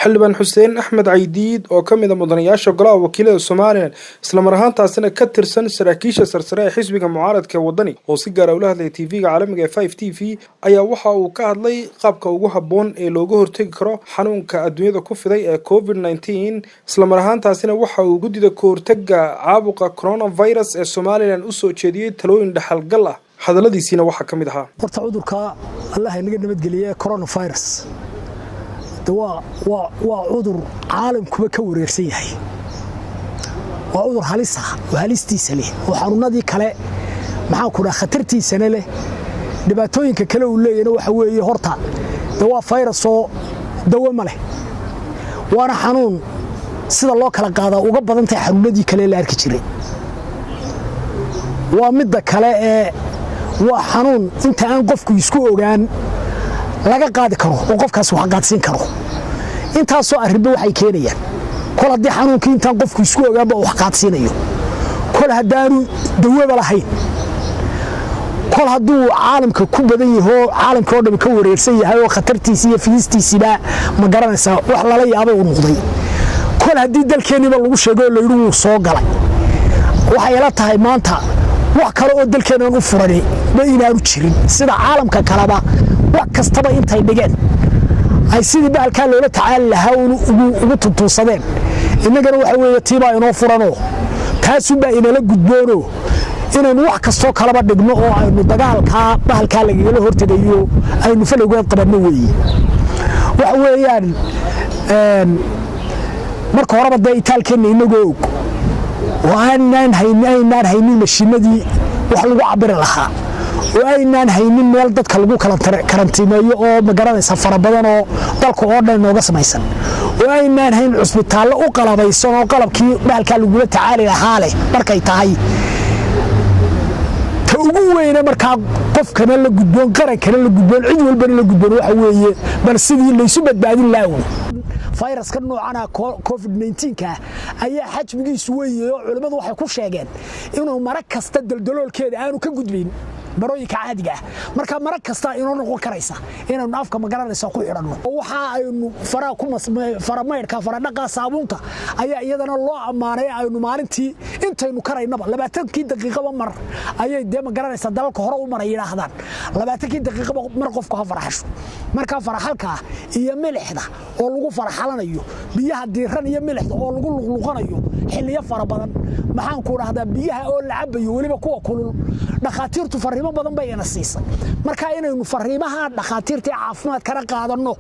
xildhibaan Xuseen Axmed Caydiid oo ka mid ah mudanayaasha golaha wakiilada Soomaaliland isla mar ahaantaasina ka tirsan saraakiisha sarsare ee xisbiga mucaaradka wadani oo si gaar ah ula hadlay TV-ga caalamiga ee 5TV ayaa waxa uu ka hadlay qaabka ugu habboon ee looga hortagi karo xanuunka adduunyada ku fiday ee COVID-19 isla mar ahaantaasina waxa uu gudida ka hortagga caabuqa coronavirus ee Soomaaliland u soo jeediyay talooyin dhaxalgal ah hadaladiisina waxa ka mid ahaa horta cudurka Allah inaga nabadgeliyo coronavirus waa cudur caalamkuba ka wareersan yahay waa cudur halis ah oo halistiisa leh oo xanuunadii kale maxaa ku dhaca khatartiisana leh dhibaatooyinka kale uu leeyahay waxa weeye horta waa virus oo dawo ma leh waana xanuun sida loo kala qaada uga badan tahay xanuunadii kale la arki jiray waa mid kale ee waa xanuun inta aan qofku isku ogaan laga qaadi karo oo qofkaas wax qaadsin karo intaas oo arrinba waxay keenayaan kol hadii xanuunkii intaan qofku isku ogaanba wax qaadsiinayo kol hadaanu dawada lahayn kol haduu caalamka ku badan yahay caalamka oo dhan ka wareersan yahay oo khatartiisa iyo fiistiisa ma garanaysa wax lala yaabay uu noqday kol hadii dalkeeniba lagu sheego la yiri uu soo galay waxay la tahay maanta wax kale oo dalkeena u furanay ma inaanu jirin sida caalamka kaleba wax kastaba intay dhigeen ay sidii baalka loola tacaal lahaa ugu tuntuusadeen innagana waxa weeye tiiba inoo furano taasoo baa inala gudboono inaan wax kasto kalaba dhigno oo aynu dagaalka baalka laga hortagayo aynu falowgeed qabanno weeye waxa weeyaan marka horeba day itaalkeena inagoo waanaan haynin mashiinadii wax lagu cabir lahaa oo aynaan haynin meel dadka lagu kala karantiimeeyo oo ma garanaysa farabadan oo dalka oo dhan nooga samaysan oo aynaan hayn cusbitaallo u qalabaysan oo qalabkii baalka lagu tacaali lahaa leh markay tahay ta ugu weyn marka qofkana la gudboon qarankana la gudboon cid walba la gudboon waxa weeye bal sidii la isu badbaadin lahaa فيروس كان نوعنا كوفيد 19 ayaa xajmigiisu weeyay oo culimadu waxay ku sheegeen inuu marag kasta daldaloolkeeda aanu ka gudbin marooyinka caadiga ah marka marag kasta inuu noqon karaysa inuu afka ma garanaysa ku xidhanno waxa aynu faraa ku farameerka faradhaqa saabuunta ayaa iyadana loo amaanay aynu maalintii intaynu karaynaba 20 daqiiqo mar ayay de ma garanaysa dalka hore u maray yiraahdaan 20 daqiiqo mar qofku ha faraxasho marka faraxalka iyo milixda oo lagu faraxalanayo biyaha diiran iyo milixda oo lagu luqluqanayo xilliyo fara badan maxaan ku raahdaa biyaha oo la cabayo waliba kuwa kulul dhaqaatiirtu fariimo badan bay ina siisay marka inaynu fariimaha dhaqaatiirta caafimaad kana qaadano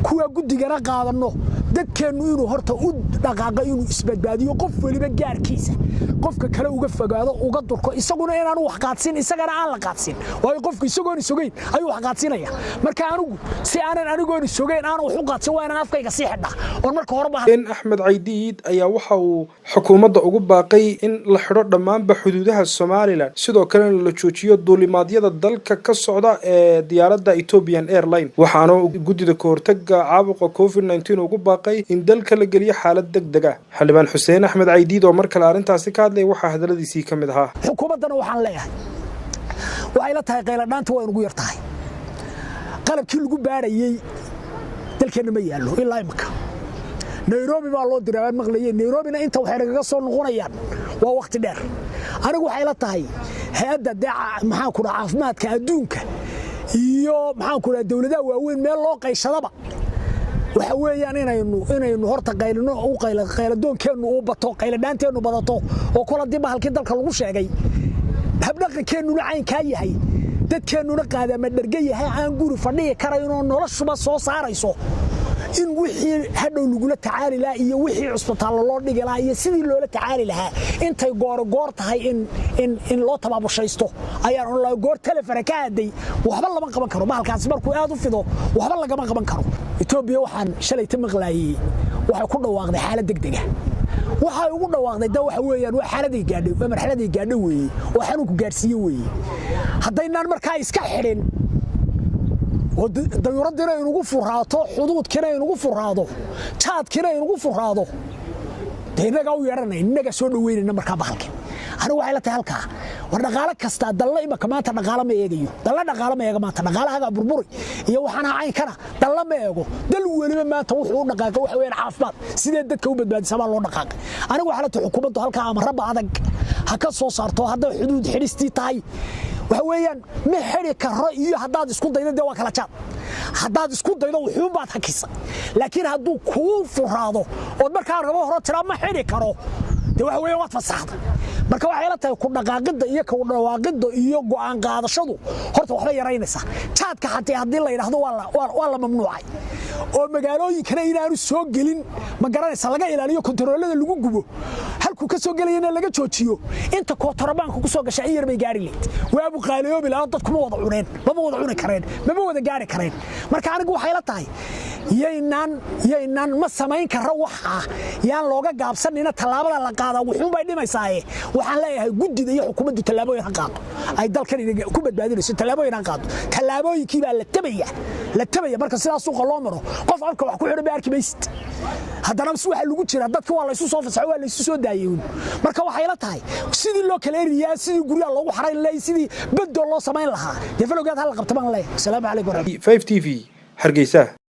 kuwa gudigana qaadano dadkeenu inuu horta u dhaqaaqa inuu isbadbaadiyo qof waliba gaarkiisa qofka kale uga fogaado uga durko isaguna inaan wax qaadsin isagana aan la qaadsin way qofku isagoon isogeyn ayuu wax qaadsinaya marka anigu si aanan anigoon isogeyn aan wax u qaadsin waa inaan afkayga si xidha oo marka horeba Axmed Caydiid ayaa waxa uu xukuumadda ugu baaqay in la xidho dhammaanba xuduudaha Soomaaliland sidoo kale la joojiyo duulimaadyada dalka ka socda ee diyaaradda Ethiopian Airlines waxaana gudida ka hortagga caabuqa COVID-19 ugu baaqay in dalka la geliyo xaalad degdeg ah xildhibaan Xuseen Axmed Caydiid oo markale arintaasi ka hadlay waxa hadaladiisii kamid ahaa xukuumaddana waxaan leeyahay waxay la tahay qayladhaanta waa ugu yartahay qalabkii lagu baarayay dalkeena ma yaalo ilaa imka Nairobi baa loo diray maqlayay Nairobina inta waxay naga soo noqonayaan waa waqti dheer anigu waxay la tahay hay'adda maxaa ku dhaca caafimaadka adduunka iyo maxaa ku dhaca dawladaha waaweyn meel loo qayshadaba waxa weeyaan inaynu horta qaylino u qayladoonkeenu u bato qayladhaanteenu badato oo kala dib halkii dalka lagu sheegay habdhaqankeenu cayn ka yahay dadkeenuna qaadama dharga yahay aan guri fadhiye karayno noloshuba soo saarayso in wixii hadhow lagu la tacaali lahaa iyo wixii cusbitaal loo dhigi lahaa iyo sidii loola tacaali lahaa intay goor tahay in loo tabaabashaysto ayaan on la goor telefoon ka aaday waxba lama qaban karo bahalkaas markuu aad u fido waxba laga qaban karo Ethiopia waxaan shalay maqlaayay waxa ku dhawaaqday xaalad degdeg ah waxa ugu dhawaaqday waxa weeyaan waa xaaladii gaadhay marxaladii gaadhay weeye oo xanuunku gaarsiiyay weeye hadaynaan markaa iska xidhin dayuuradina inugu furaato xuduudkina inugu furaado jaadkina inugu furaado deegaga u yeeranay inaga soo dhaweynayna marka bahalka anigu waxay la tahay halka war dhaqaale kasta dalla imaka maanta dhaqaale ma eegayo dalla dhaqaale ma eega maanta dhaqaalaha burburi iyo waxaan ahayn kana dalla ma eego dal waliba maanta wuxuu u dhaqaaqay wax weyn caafimaad sidee dadka u badbaadisay loo dhaqaaqay anigu waxa la tahay xukuumaddu halka ama raba adag ha ka soo saarto hadda xuduud xidhistii tahay waxa weeyaan ma xiri karo iyo haddaad isku daydo waa kala jaad haddaad isku daydo wuxuu baad hakisa laakiin hadduu ku furaado oo markaa rabo hore tira ma xiri karo waxa weeye waad fasaxda marka waxay la tahay ku dhaqaaqida iyo ku dhawaaqida iyo go'aan qaadashadu horta waxba yaraynaysa jaadka xataa hadii la yiraahdo waa la mamnuucay oo magaalooyinkana inaanu soo gelin ma garanaysa laga ilaaliyo kontaroolada lagu gubo halku ka soo galayna laga joojiyo inta kootorabaanku ku soo gashay yar bay gaari leed waa abu qaaliyoobi la dadku ma wada cuneen ma wada cuni kareen ma wada gaari kareen marka anigu waxay la tahay yeenan ma samayn karo waxa yaan looga gaabsanina talaabada la qaada wuxuu bay dhimaysaa waxaan leeyahay gudida iyo xukuumaddu talaabooyin qaado ay dalkan ku badbaadinayso talaabooyin qaado talaabooyinkii baa la tabaya marka sidaas uu qaloo maro qof afka wax ku xidhay arki bayst haddana waxa lagu jira dadka waa la isu soo fasaxay waa la isu soo daayay marka waxay la tahay sidii loo kala eriyaa sidii guriga loogu xarayn lahayd sidii baddo loo samayn lahaa development hal qabta baan leeyahay salaamu calaykum 5TV Hargeysa.